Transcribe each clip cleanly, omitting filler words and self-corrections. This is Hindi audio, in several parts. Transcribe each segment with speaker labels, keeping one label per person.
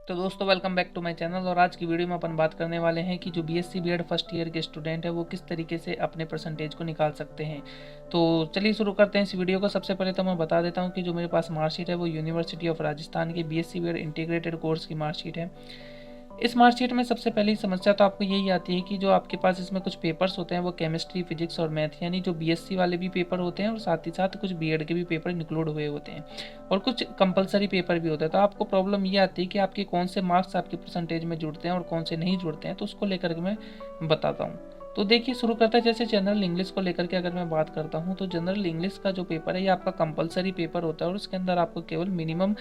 Speaker 1: तो दोस्तों welcome back to my channel. और आज की वीडियो में अपन बात करने वाले हैं कि जो बीएससी बीएड फर्स्ट ईयर के स्टूडेंट है वो किस तरीके से अपने परसेंटेज को निकाल सकते हैं। तो चलिए शुरू करते हैं इस वीडियो को। सबसे पहले तो मैं बता देता हूं कि जो मेरे पास मार्कशीट है वो यूनिवर्सिटी ऑफ राजस्थान की बीएससी बीएड इंटीग्रेटेड कोर्स की मार्कशीट है। इस मार्कशीट में सबसे पहली समस्या तो आपको यही आती है कि जो आपके पास इसमें कुछ पेपर्स होते हैं वो केमिस्ट्री, फिजिक्स और मैथ, यानी जो बीएससी वाले भी पेपर होते हैं और साथ ही साथ कुछ बीएड के भी पेपर इंक्लूड हुए होते हैं और कुछ कंपलसरी पेपर भी होते हैं। तो आपको प्रॉब्लम ये आती है कि आपके कौन से मार्क्स आपके परसेंटेज में जुड़ते हैं और कौन से नहीं जुड़ते हैं। तो उसको लेकर के मैं बताता हूँ। तो देखिए शुरू करता है। जैसे जनरल इंग्लिश को लेकर के अगर मैं बात करता हूँ तो जनरल इंग्लिश का जो पेपर है ये आपका कंपलसरी पेपर होता है और उसके अंदर आपको केवल मिनिमम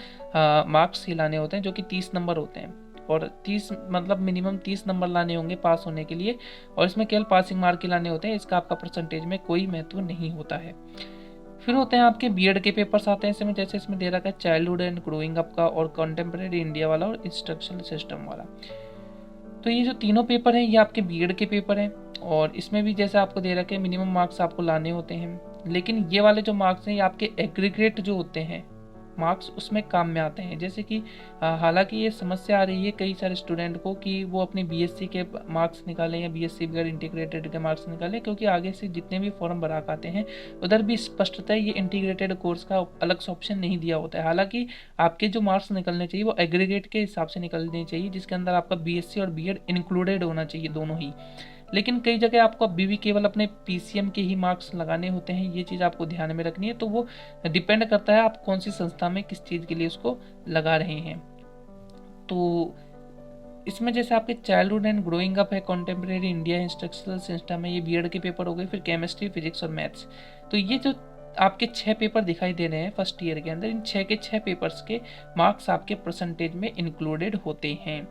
Speaker 1: मार्क्स ही लाने होते हैं जो कि 30 नंबर होते हैं। और 30 मतलब मिनिमम 30 नंबर लाने होंगे पास होने के लिए, और इसमें केवल पासिंग मार्क ही लाने होते हैं। इसका आपका परसेंटेज में कोई महत्व नहीं होता है। फिर होते हैं आपके बीएड के पेपर्स आते हैं इसमें। जैसे इसमें दे रखा है चाइल्डहुड एंड ग्रोइंग अप का और कंटेम्प्रेरी इंडिया वाला और इंस्ट्रक्शनल सिस्टम वाला। तो ये जो तीनों पेपर हैं ये आपके बीएड के पेपर हैं और इसमें भी जैसे आपको दे रखा है मिनिमम मार्क्स आपको लाने होते हैं। लेकिन ये वाले जो मार्क्स हैं ये आपके एग्रीगेट जो होते हैं मार्क्स उसमें काम में आते हैं। जैसे कि हालांकि ये समस्या आ रही है कई सारे स्टूडेंट को कि वो अपने बीएससी के मार्क्स निकालें या बीएससी बगैर इंटीग्रेटेड के मार्क्स निकालें, क्योंकि आगे से जितने भी फॉर्म भरा आते हैं उधर भी स्पष्टतः ये इंटीग्रेटेड कोर्स का अलग से ऑप्शन नहीं दिया होता है। हालांकि आपके जो मार्क्स निकलने चाहिए वो एग्रीगेट के हिसाब से निकलने चाहिए, जिसके अंदर आपका बीएससी और बीएड इंक्लूडेड होना चाहिए दोनों ही। लेकिन कई जगह आपको अभी भी केवल अपने पीसीएम के ही मार्क्स लगाने होते हैं। ये चीज़ आपको ध्यान में रखनी है। तो वो डिपेंड करता है आप कौन सी संस्था में किस चीज़ के लिए उसको लगा रहे हैं। तो इसमें जैसे आपके चाइल्डहुड एंड ग्रोइंग अप है, कॉन्टेम्प्रेरी इंडिया, इंस्ट्रक्शनल सिस्टम है, ये बीएड के पेपर हो गए। फिर केमिस्ट्री, फिजिक्स और मैथ्स। तो ये जो आपके 6 पेपर दिखाई दे रहे हैं फर्स्ट ईयर के अंदर, इन 6 के 6 पेपर्स के मार्क्स आपके परसेंटेज में इंक्लूडेड होते हैं।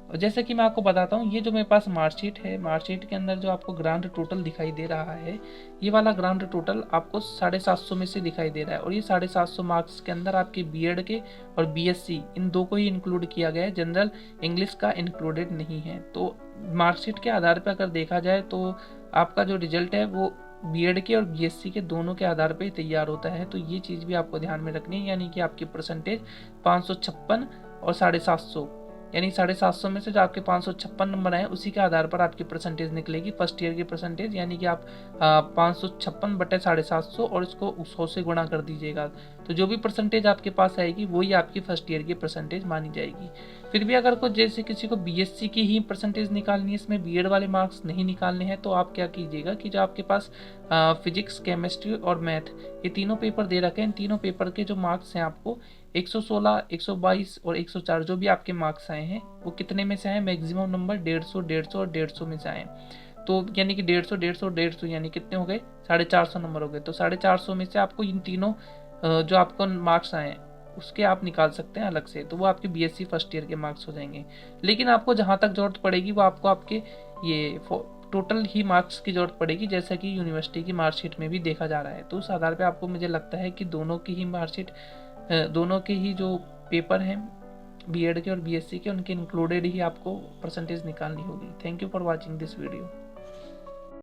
Speaker 1: और जैसे कि मैं आपको बताता हूँ, ये जो मेरे पास मार्कशीट है, मार्कशीट के अंदर जो आपको ग्रांड टोटल दिखाई दे रहा है, ये वाला ग्रांड टोटल आपको 750 में से दिखाई दे रहा है। और ये 750 मार्क्स के अंदर आपके बीएड के और बीएससी इन दो को ही इंक्लूड किया गया है, जनरल इंग्लिश का इंक्लूडेड नहीं है। तो मार्कशीट के आधार पर अगर देखा जाए तो आपका जो रिजल्ट है वो बीएड के और बीएससी के दोनों के आधार पर तैयार होता है। तो ये चीज़ भी आपको ध्यान में रखनी है, यानी कि आपकी परसेंटेज 556 और 750, यानी 750 में से जो आपके 556 नंबर आए उसी के आधार पर आपकी परसेंटेज निकलेगी फर्स्ट ईयर की परसेंटेज। यानी कि आप 556 बटे 750 और इसको 100 से गुणा कर दीजिएगा, तो जो भी परसेंटेज आपके पास आएगी वही आपकी फर्स्ट ईयर की परसेंटेज मानी जाएगी। फिर भी अगर जैसे किसी को बीएससी की ही परसेंटेज निकालनी है, इसमें बीएड वाले मार्क्स नहीं निकालने हैं, तो आप क्या कीजिएगा कि जो आपके पास फिजिक्स, केमिस्ट्री और मैथ ये तीनों पेपर दे रखे हैं, इन तीनों पेपर के जो मार्क्स हैं आपको 116, 122 और 104 जो भी आपके मार्क्स आए हैं वो कितने में से आए, मैक्सिमम नंबर 150, 150 और 150 में से आए। तो यानी कि 150, 150 और 150 यानी कितने हो गए, 450 नंबर हो गए। तो 450 में से आपको इन तीनों जो आपको मार्क्स आए उसके आप निकाल सकते हैं अलग से, तो वो आपके बीएससी फर्स्ट ईयर के मार्क्स हो जाएंगे। लेकिन आपको जहाँ तक जरूरत पड़ेगी वो आपको आपके ये टोटल ही मार्क्स की जरूरत पड़ेगी, जैसा कि यूनिवर्सिटी की मार्कशीट में भी देखा जा रहा है। तो उस आधार पर आपको मुझे लगता है कि दोनों की ही मार्कशीट, दोनों के ही जो पेपर हैं बीएड के और बीएससी के, उनके इंक्लूडेड ही आपको परसेंटेज निकालनी होगी। Thank you for watching this video.